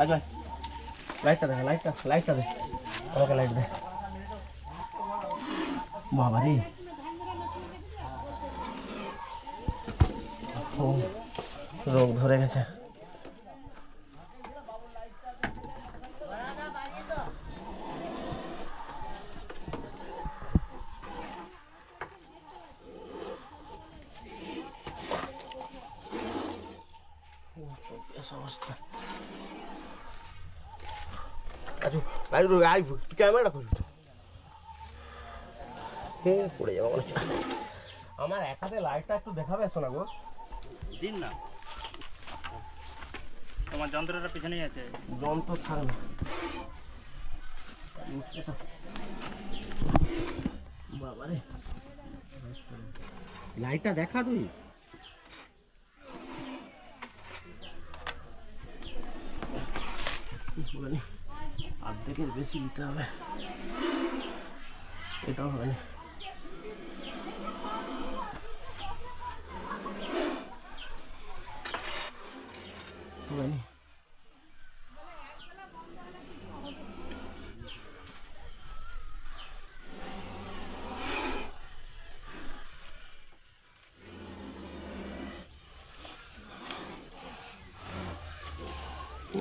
আজ লাইটটা দে, লাইটটা দে, আমাকে লাইট দে। বাবা রে, রোগ ধরে গেছে। ক্যামেরাটা করি পড়ে যাবো। আমার এক হাতে লাইটটা একটু দেখাবে শোনা গো, দিন না। তোমার যন্ত্রটা পিছনেই আছে। যন্ত্র থাক না, বাবারে লাইটটা দেখা তুই। অর্ধেকের বেশি দিতে হবে, এটাও হবে না।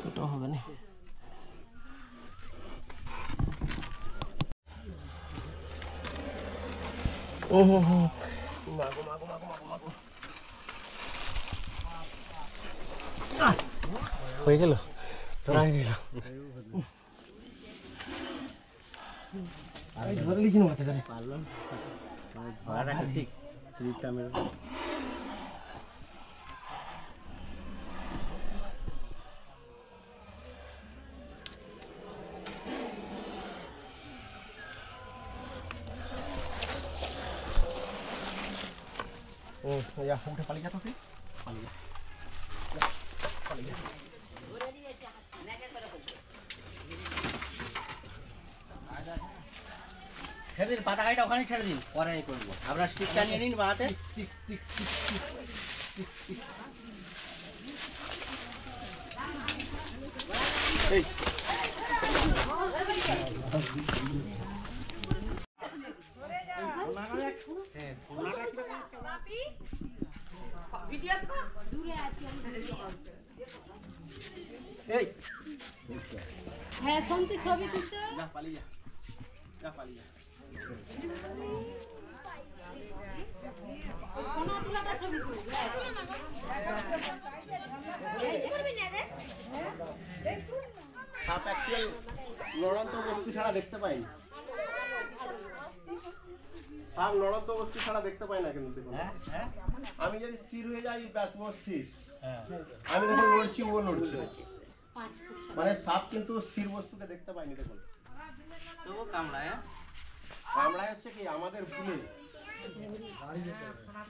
ওটাও হবে না। ও হো হো, মাগো মাগো মাগো মাগো মাগো, হয়ে গেল, তোরা হয়ে গেল। ধরে লিখি না মাথা ধরে পারলাম, ঠিক স্লিপটা মেরে उठे पाली जाता ছেড়ে দিন, পাতা কাইটা ওখানে ছেড়ে দিন, পরে করবো। আপনার স্টিকটা নিয়ে নিন বাহাতে। হ্যাঁ সন্তু ছবি তুলতে যা পালিয়ে যা পালিয়ে কোন তুলাটা ছবি তুল সাপ অ্যাকচুয়াল লড়ন্ত বস্তু ছাড়া দেখতে পাই না, সাপ লড়ন্ত বস্তু ছাড়া দেখতে পাই না। কিন্তু দেখুন আমি যদি স্থির হয়ে যাই ব্যাস ও স্থির, আমি যখন লড়ছি ও লড়ছে, মানে সাপ কিন্তু স্থির বস্তুকে দেখতে পাইনি। দেখুন তো কামড়ায়, কামড়ায় হচ্ছে কি আমাদের ভুলে,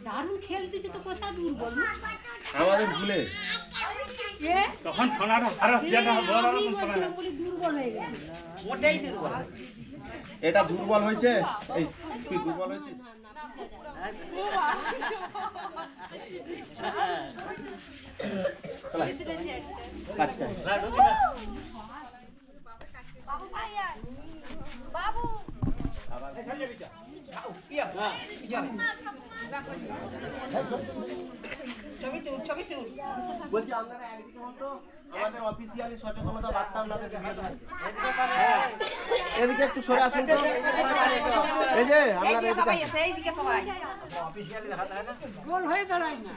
দারুণ খেলতেছে তো কথা দূর বল আমাদের ভুলে তখন সোনাটা আরো যেটা বড় আমি বলছিলাম বলি দুর্বল হয়ে গেছে, ওটাই দুর্বল। এটা দুর্বল হয়েছে, এই কি দুর্বল হয়েছে? বাবু বলছি আপনারা একদিকে হতো আমাদের অফিসিয়ালি সচেতনতা বার্তা আপনাদেরকে দিয়ে দেবো। এদিকে একটু সরে আসুন তো, এই যে আপনারা এইদিকে সবাই অফিসিয়ালি দেখাতে হয় না, গোল হয়ে দাঁড়ায় না।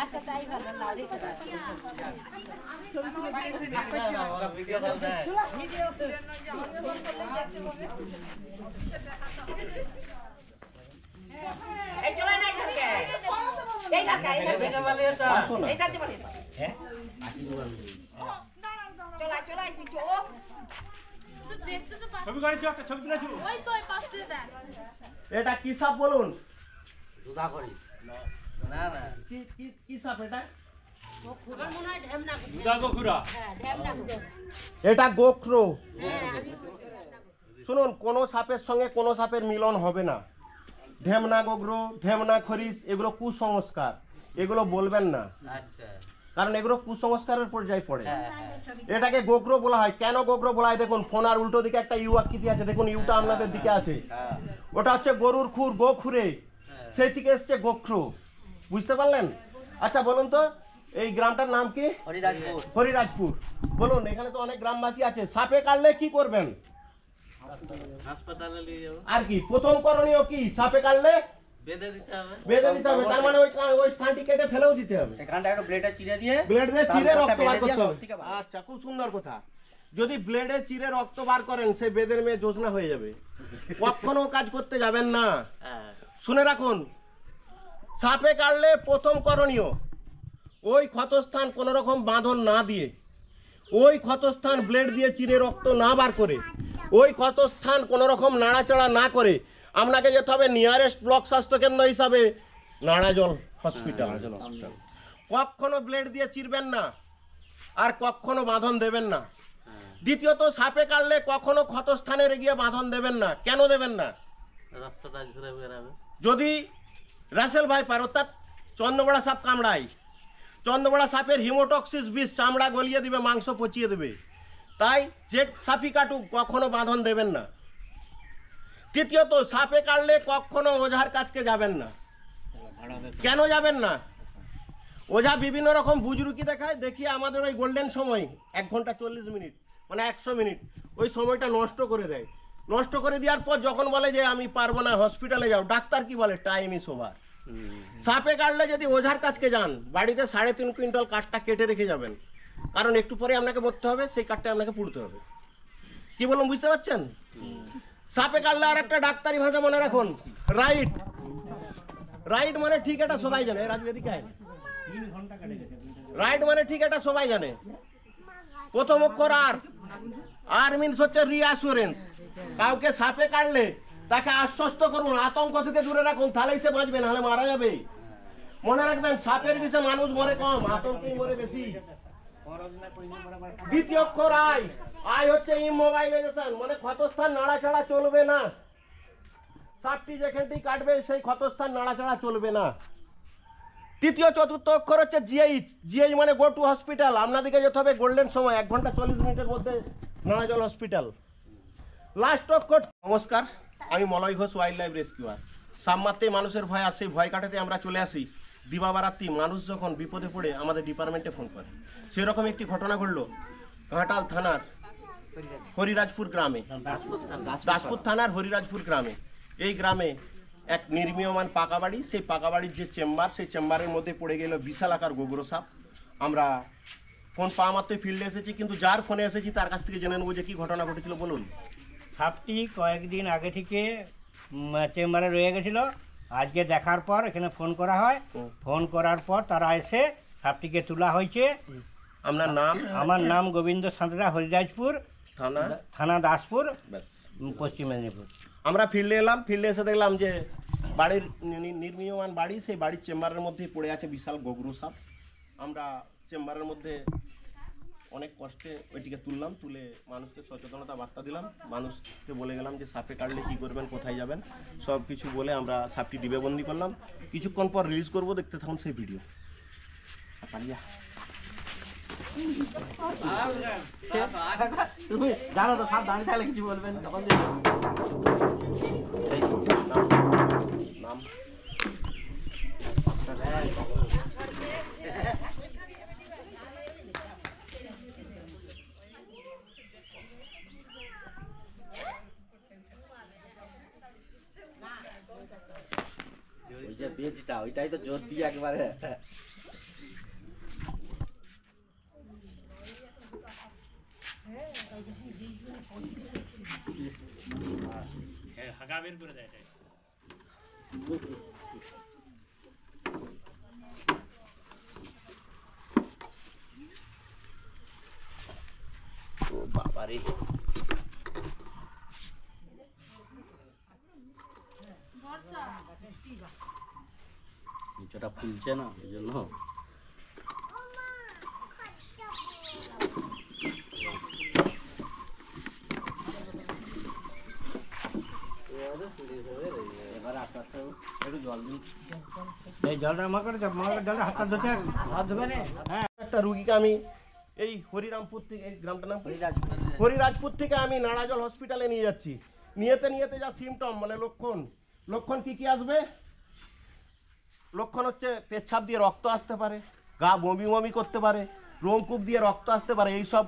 আচ্ছা তাই ভালো না ওরা ভিডিও কল দেয়। এই চলে না এইদিকে, এই ধাক্কা এই ধাক্কা এটা বলে তো এই ধাক্কা বলে হ্যাঁ আকি দুবার চলা চলা পিছো তো দেখতে তো পাচ্ছি। ছবি করেছো, একটা ছবি তুলেছো। ওই তো ওই পাশে দেখ। এটা কি সাপ বলুন? দুধা করিস না না, কি কি কি সাপ এটা? আমার মনে হয় ঢেমনা দুধা গোখুরা। হ্যাঁ ঢেমনা এটা গোখরো। হ্যাঁ আমি বলছি ঢেমনা শুনুন, কোন সাপের সঙ্গে কোন সাপের মিলন হবে না। ঢেমনা গোগ্র, ঢেমনা খরিস এগুলো কুসংস্কার, এগুলো বলবেন না। আচ্ছা কারণ এগুলো কুসংস্কারের পর্যায়ে পড়ে। এটাকে গোগ্র বলা হয়। কেন গোগ্র বলা হয়? দেখুন ফোনার উল্টো দিকে একটা ইউ আকৃতি আছে, দেখুন ইউটা আপনাদের দিকে আছে, ওটা হচ্ছে গরুর খুর, গো খুরে, সেই থেকে এসছে গোখ্র। বুঝতে পারলেন? আচ্ছা বলুন তো এই গ্রামটার নাম কি? হরিরাজপুর। হরিরাজপুর। বলুন এখানে তো অনেক গ্রামবাসী আছে, সাপে কাটলে কি করবেন? হাসপাতালে নিয়ে যাবো। আর কি প্রথম করণীয় কি? সাপে কাটলে বেঁধে দিতে হবে। বেঁধে দিতে হবে, তার মানে ওই স্থানটি কেটে ফেলেও দিতে হবে। সেখানটা একটু ব্লেডে চিড়ে দিয়ে ব্লেড দিয়ে চিরে তারপরটা রক্ত বার বেঁধে দিয়ে করতে হবে। সব থেকে ভালো। আচ্ছা, খুব সুন্দর কথা। যদি ব্লেডে চিরে রক্ত বার করেন সে বেদের মেয়ে যোজনা হয়ে যাবে, কখনো কাজ করতে যাবেন না। হ্যাঁ। শুনে রাখুন, সাপে কাটলে প্রথম করণীয় ওই ক্ষতস্থান কোন রকম বাঁধন না দিয়ে, ওই ক্ষতস্থান ব্লেড দিয়ে চিরে রক্ত না বার করে, ওই ক্ষতস্থান কোন রকম নাড়াচাড়া না করে আপনাকে যেতে হবে নিয়ারেস্ট ব্লক স্বাস্থ্যকেন্দ্র হিসাবে নাড়াজল হসপিটাল। কখনো ব্লেড দিয়ে চিরবেন না, আর কখনো বাঁধন দেবেন না। দ্বিতীয়ত, সাপে কাটলে কখনো ক্ষতস্থানে গিয়ে বাঁধন দেবেন না। কেন দেবেন না? রক্তটা ঘুরে বেরাবে। যদি রাসেল ভাইপার অর্থাৎ চন্দ্রবড়া সাপ কামড়ায়, চন্দ্রবড়া সাপের হিমোটক্সিস বিষ চামড়া গলিয়ে দিবে, মাংস পচিয়ে দেবে। তাই যে সাপই কাটুক কখনো বাঁধন দেবেন না। তৃতীয়ত, সাপে কাটলে কখনো ওঝার কাছকে যাবেন না। কেন যাবেন না? ওঝা বিভিন্ন রকম বুজরুকি দেখায়, দেখিয়ে আমাদের ওই গোল্ডেন সময় 1 ঘন্টা 40 মিনিট মানে 100 মিনিট ওই সময়টা নষ্ট করে দেয়। নষ্ট করে দেওয়ার পর যখন বলে যে আমি পারবো না, হসপিটালে যাও, ডাক্তার কি বলে? Time is over. সাপে কাটলে যদি ওঝার কাছকে যান, বাড়িতে 3.5 কুইন্টাল কাঠটা কেটে রেখে যাবেন, কারণ একটু পরে আপনাকে মরতে হবে, সেই কাঠটা আপনাকে পুড়তে হবে। কি বলুন, বুঝতে পারছেন? সাপে কাটলে আর একটা ডাক্তারি ভাষা মনে রাখুন, রাইট। রাইট মানে ঠিক, এটা সবাই জানে। রাজবেদিক রাইট মানে ঠিক, এটা সবাই জানে। প্রথম অক্ষর আর, আর মিনস হচ্ছে রিঅ্যাসুরেন্স। কাউকে সাপে কাটলে তাকে আশ্বস্ত করুন, আতঙ্ক থেকে দূরে রাখুন, তাহলেই সে বাঁচবে, নাহলে মারা যাবে। মনে রাখবেন, সাপের বিষে মানুষ মরে কম, আতঙ্কেই মরে বেশি। দ্বিতীয় অক্ষর আই। আই হচ্ছে ইমোবাইলাইজেশন, মানে ক্ষতস্থান নাড়াচাড়া চলবে না। সাপটি যেখানটি কাটবে সেই ক্ষতস্থান নাড়াচাড়া চলবে না। তৃতীয় চতুর্থ অক্ষর হচ্ছে জিএইচ। জিএইচ মানে গো টু হসপিটাল। আপনাদেরকে যেতে হবে গোল্ডেন সময় 1 ঘন্টা 40 মিনিটের মধ্যে নাড়াজল হসপিটাল। লাস্ট অক্ষর। নমস্কার, আমি Malay Ghosh, wild life rescuer. সাপ মারতেই মানুষের ভয় আসে, ভয় কাটাতে আমরা চলে আসি। দিবাবারাত্রি মানুষ যখন বিপদে পড়ে আমাদের ডিপার্টমেন্টে ফোন করে। সেরকম একটি ঘটনা ঘটলো ঘাটাল থানার হরিরাজপুর গ্রামে, দাসপুর থানার হরিরাজপুর গ্রামে। এই গ্রামে এক নির্মীয়মান পাকা বাড়ি, সেই পাকা বাড়ির যে চেম্বার, সেই চেম্বারের মধ্যে পড়ে গেল বিশাল আকার গোগ্র সাপ। আমরা ফোন পাওয়া মাত্রই ফিল্ডে এসেছি, কিন্তু যার ফোনে এসেছি তার কাছ থেকে জেনে নেবো যে কি ঘটনা ঘটেছিল। বলুন। সাপটি কয়েকদিন আগে থেকে চেম্বারে রয়ে গেছিল। আজকে দেখার পর এখানে ফোন করা হয়, ফোন করার পর তারা এসে সাপটিকে তোলা হয়েছে। আপনার নাম? আমার নাম গোবিন্দ সাঁতরা, হরিরাজপুর থানা? থানা দাসপুর, পশ্চিম মেদিনীপুর। আমরা ফিল্ডে এলাম, ফিল্ডে এসে দেখলাম যে বাড়ির নির্মীয়মান বাড়ি, সেই বাড়ির চেম্বারের মধ্যেই পড়ে আছে বিশাল গোগ্র সাপ। আমরা চেম্বারের মধ্যে অনেক কষ্টে ওইটিকে তুললাম, তুলে মানুষকে সচেতনতা বার্তা দিলাম, মানুষকে বলে গেলাম যে সাপে কাটলে কী করবেন, কোথায় যাবেন, সব কিছু বলে আমরা সাপটি ডিবেবন্দি করলাম। কিছুক্ষণ পর রিলিজ করবো, দেখতে থাকুন সেই ভিডিও। তুমি জানো তো সাপ দাঁড়িয়ে থাকলে কিছু বলবেন তখন। নাম? ওই যে বেজটা, ওইটাই তো জোর দিয়ে একবারে। হাগা বের করে দেয়। ও বাবারে, নিচটা ফুলছে না, এই জন্য। এবার আস্তে আস্তে একটু জল দিন। এই জলটা আমাকে জলটা হাতটা ধুতে, হাত ধুবে না। হ্যাঁ। একটা রুগীকে আমি এই হরিরামপুর থেকে, এই গ্রামটার নাম কি? হরিরাজপুর থেকে আমি নাড়াজল হসপিটালে নিয়ে যাচ্ছি। নিয়েতে যা সিমটম মানে লক্ষণ কি আসবে? লক্ষণ হচ্ছে পেচ্ছাপ দিয়ে রক্ত আসতে পারে, গা বমি করতে পারে, রোমকূপ দিয়ে রক্ত আসতে পারে। এইসব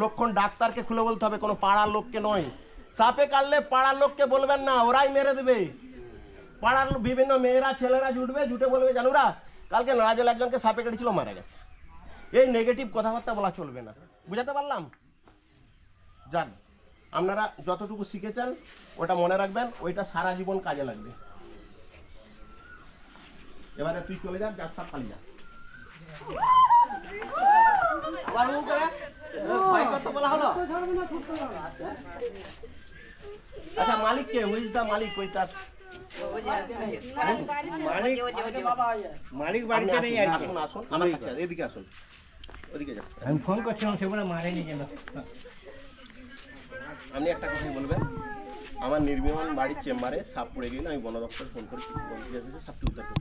লক্ষণ ডাক্তারকে খুলে বলতে হবে, কোনো পাড়ার লোককে নয়। সাপে কাটলে পাড়ার লোককে বলবেন না, ওরাই মেরে দেবে। পাড়ার বিভিন্ন মেয়েরা ছেলেরা জুটে বলবে, জানুরা কালকে নাড়াজল একজনকে সাপে কেটেছিল, মারা গেছে। এই নেগেটিভ কথাবার্তা বলা চলবে না। বুঝাতে পারলাম? যান, আপনারা যতটুকু শিখেছেন ওটা মনে রাখবেন, ওইটা সারা জীবন কাজে লাগবে। এবারে তুই চলে যা, যাত্রা খালি যা। আবার ও করে ভাই কত বলা হলো? আচ্ছা, মালিক কে? হুইজ দা মালিক? ওই তার মালিক বাড়িতে নেই আর কি। আসুন আমার কাছে, এদিকে আসুন, ওদিকে যান। আমি ফোন করছিলাম, সেগুলো মারেনি যেন। আপনি একটা কথাই বলবেন, আমার নির্মীয়মান বাড়ির চেম্বারে সাপ পড়ে গেলে আমি বন দপ্তর ফোন করে সাপটি উদ্ধার করতে